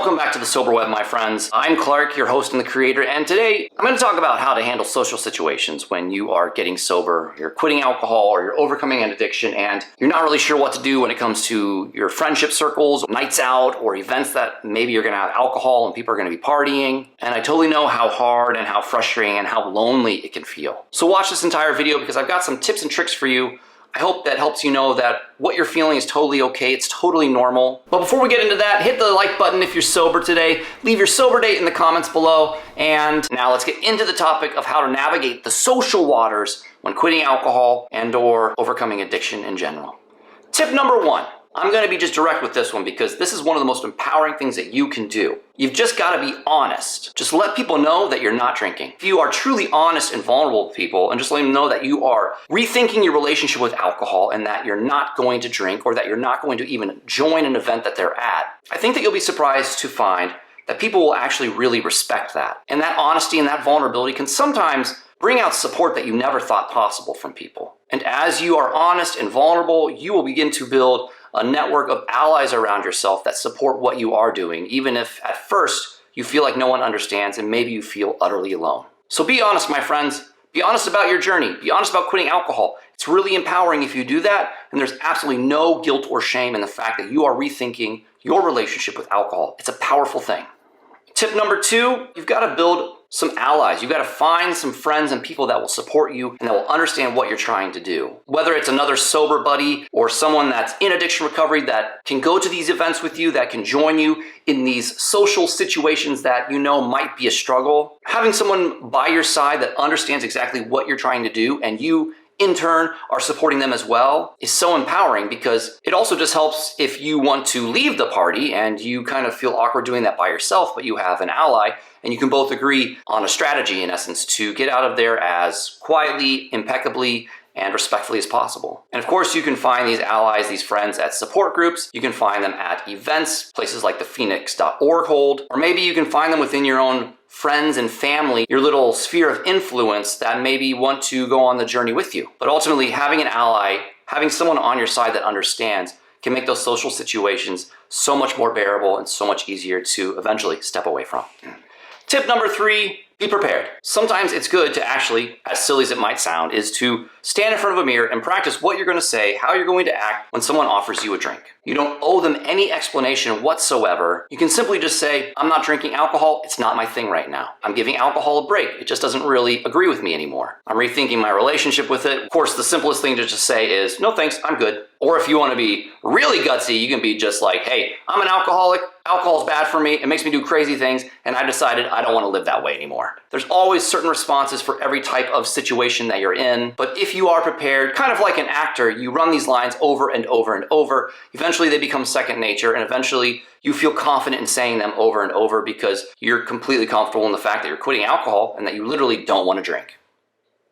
Welcome back to the Sober Web, my friends. I'm Clark, your host and the creator, and today I'm going to talk about how to handle social situations when you are getting sober, you're quitting alcohol, or you're overcoming an addiction, and you're not really sure what to do when it comes to your friendship circles, nights out, or events that maybe you're going to have alcohol and people are going to be partying. And I totally know how hard and how frustrating and how lonely it can feel. So watch this entire video because I've got some tips and tricks for you. I hope that helps you know that what you're feeling is totally okay, it's totally normal. But before we get into that, hit the like button if you're sober today, leave your sober date in the comments below, and now let's get into the topic of how to navigate the social waters when quitting alcohol and/or overcoming addiction in general. Tip number one. I'm going to be just direct with this one because this is one of the most empowering things that you can do. You've just got to be honest. Just let people know that you're not drinking. If you are truly honest and vulnerable with people and just let them know that you are rethinking your relationship with alcohol and that you're not going to drink or that you're not going to even join an event that they're at, I think that you'll be surprised to find that people will actually really respect that. And that honesty and that vulnerability can sometimes bring out support that you never thought possible from people. And as you are honest and vulnerable, you will begin to build a network of allies around yourself that support what you are doing, even if at first you feel like no one understands and maybe you feel utterly alone. So be honest, my friends. Be honest about your journey. Be honest about quitting alcohol. It's really empowering if you do that, and there's absolutely no guilt or shame in the fact that you are rethinking your relationship with alcohol. It's a powerful thing. Tip number two, you've got to build some allies. You've got to find some friends and people that will support you and that will understand what you're trying to do. Whether it's another sober buddy or someone that's in addiction recovery that can go to these events with you, that can join you in these social situations that you know might be a struggle. Having someone by your side that understands exactly what you're trying to do and you in turn are supporting them as well is so empowering because it also just helps if you want to leave the party and you kind of feel awkward doing that by yourself, but you have an ally and you can both agree on a strategy in essence to get out of there as quietly, impeccably, and respectfully as possible. And of course, you can find these allies, these friends at support groups. You can find them at events, places like the phoenix.org hold, or maybe you can find them within your own friends and family, your little sphere of influence that maybe want to go on the journey with you. But ultimately, having an ally, having someone on your side that understands can make those social situations so much more bearable and so much easier to eventually step away from. Tip number three, be prepared. Sometimes it's good to actually, as silly as it might sound, is to stand in front of a mirror and practice what you're going to say, how you're going to act when someone offers you a drink. You don't owe them any explanation whatsoever. You can simply just say, I'm not drinking alcohol. It's not my thing right now. I'm giving alcohol a break. It just doesn't really agree with me anymore. I'm rethinking my relationship with it. Of course, the simplest thing to just say is, no thanks, I'm good. Or if you want to be really gutsy, you can be just like, hey, I'm an alcoholic. Alcohol is bad for me. It makes me do crazy things. And I decided I don't want to live that way anymore. There's always certain responses for every type of situation that you're in. But if you are prepared, kind of like an actor, you run these lines over and over and over. Eventually they become second nature, and eventually you feel confident in saying them over and over because you're completely comfortable in the fact that you're quitting alcohol and that you literally don't want to drink.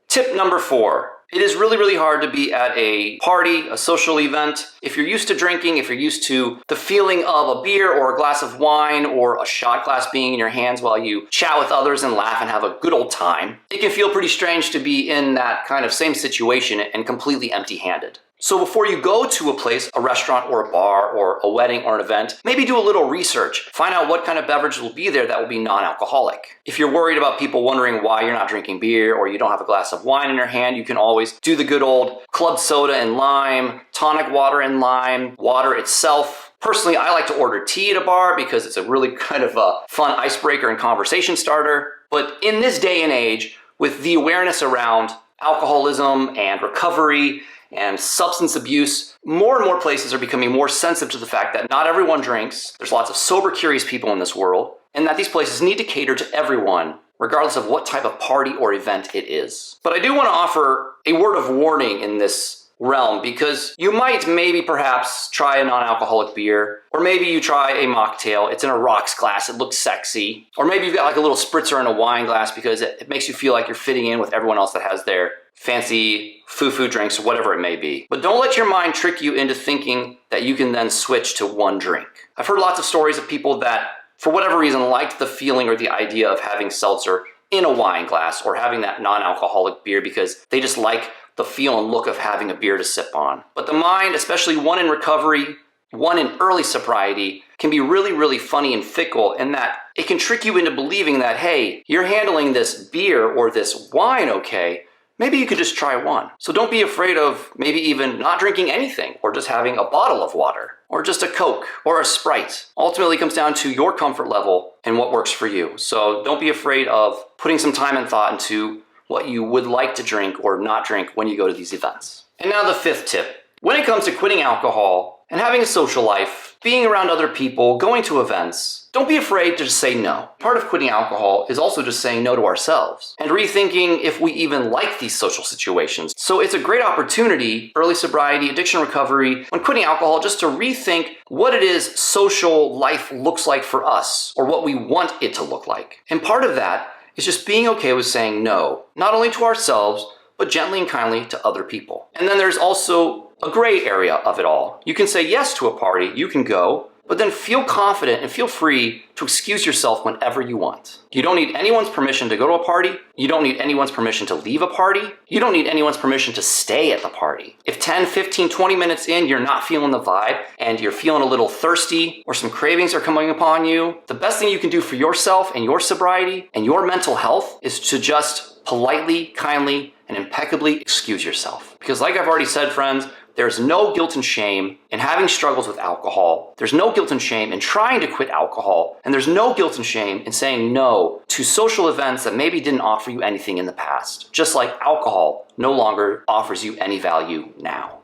Tip number four. It is really, really hard to be at a party, a social event. If you're used to drinking, if you're used to the feeling of a beer or a glass of wine or a shot glass being in your hands while you chat with others and laugh and have a good old time, it can feel pretty strange to be in that kind of same situation and completely empty-handed. So before you go to a place, a restaurant or a bar or a wedding or an event, maybe do a little research. Find out what kind of beverage will be there that will be non-alcoholic. If you're worried about people wondering why you're not drinking beer or you don't have a glass of wine in your hand, you can always do the good old club soda and lime, tonic water and lime, water itself. Personally, I like to order tea at a bar because it's a really kind of a fun icebreaker and conversation starter. But in this day and age, with the awareness around alcoholism and recovery and substance abuse, more and more places are becoming more sensitive to the fact that not everyone drinks. There's lots of sober, curious people in this world, and that these places need to cater to everyone, regardless of what type of party or event it is. But I do want to offer a word of warning in this realm because you might maybe perhaps try a non-alcoholic beer, or maybe you try a mocktail. It's in a rocks glass. It looks sexy. Or maybe you've got like a little spritzer in a wine glass because it makes you feel like you're fitting in with everyone else that has their fancy foo-foo drinks or whatever it may be. But don't let your mind trick you into thinking that you can then switch to one drink. I've heard lots of stories of people that, for whatever reason, liked the feeling or the idea of having seltzer in a wine glass or having that non-alcoholic beer because they just like the feel and look of having a beer to sip on. But the mind, especially one in recovery, one in early sobriety, can be really funny and fickle in that it can trick you into believing that, hey, you're handling this beer or this wine okay, maybe you could just try one. So don't be afraid of maybe even not drinking anything or just having a bottle of water or just a Coke or a Sprite. Ultimately, it comes down to your comfort level and what works for you. So don't be afraid of putting some time and thought into what you would like to drink or not drink when you go to these events. And now the fifth tip. When it comes to quitting alcohol and having a social life, being around other people, going to events, don't be afraid to just say no. Part of quitting alcohol is also just saying no to ourselves and rethinking if we even like these social situations. So it's a great opportunity, early sobriety, addiction recovery, when quitting alcohol, just to rethink what it is social life looks like for us or what we want it to look like. And part of that is just being okay with saying no, not only to ourselves, but gently and kindly to other people. And then there's also a gray area of it all. You can say yes to a party, you can go, but then feel confident and feel free to excuse yourself whenever you want. You don't need anyone's permission to go to a party. You don't need anyone's permission to leave a party. You don't need anyone's permission to stay at the party. If 10, 15, 20 minutes in, you're not feeling the vibe and you're feeling a little thirsty or some cravings are coming upon you, the best thing you can do for yourself and your sobriety and your mental health is to just politely, kindly, and impeccably excuse yourself. Because like I've already said, friends, there's no guilt and shame in having struggles with alcohol. There's no guilt and shame in trying to quit alcohol. And there's no guilt and shame in saying no to social events that maybe didn't offer you anything in the past. Just like alcohol no longer offers you any value now.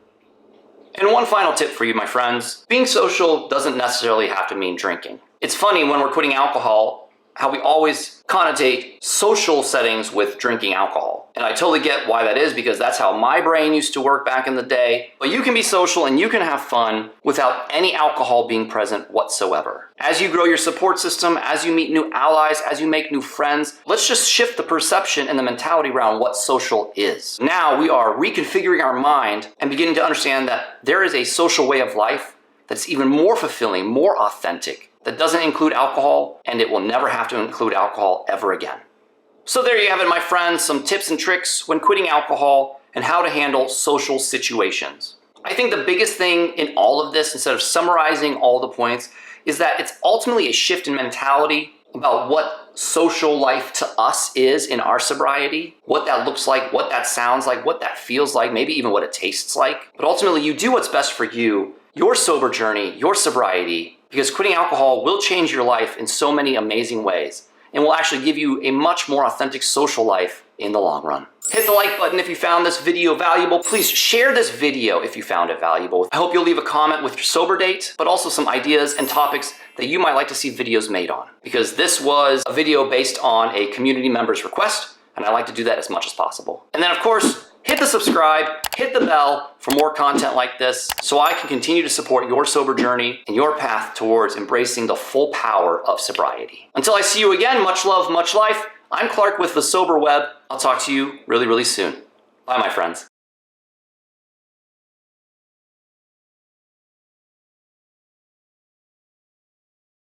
And one final tip for you, my friends. Being social doesn't necessarily have to mean drinking. It's funny when we're quitting alcohol how we always connotate social settings with drinking alcohol. And I totally get why that is, because that's how my brain used to work back in the day. But you can be social and you can have fun without any alcohol being present whatsoever. As you grow your support system, as you meet new allies, as you make new friends, let's just shift the perception and the mentality around what social is. Now we are reconfiguring our mind and beginning to understand that there is a social way of life that's even more fulfilling, more authentic, that doesn't include alcohol, and it will never have to include alcohol ever again. So there you have it, my friends, some tips and tricks when quitting alcohol and how to handle social situations. I think the biggest thing in all of this, instead of summarizing all the points, is that it's ultimately a shift in mentality about what social life to us is in our sobriety, what that looks like, what that sounds like, what that feels like, maybe even what it tastes like. But ultimately, you do what's best for you, your sober journey, your sobriety, because quitting alcohol will change your life in so many amazing ways and will actually give you a much more authentic social life in the long run. Hit the like button if you found this video valuable. Please share this video if you found it valuable. I hope you'll leave a comment with your sober date, but also some ideas and topics that you might like to see videos made on, because this was a video based on a community member's request, and I like to do that as much as possible. And then of course, hit the subscribe, hit the bell for more content like this so I can continue to support your sober journey and your path towards embracing the full power of sobriety. Until I see you again, much love, much life. I'm Clark with the Sober Webb. I'll talk to you really soon. Bye, my friends.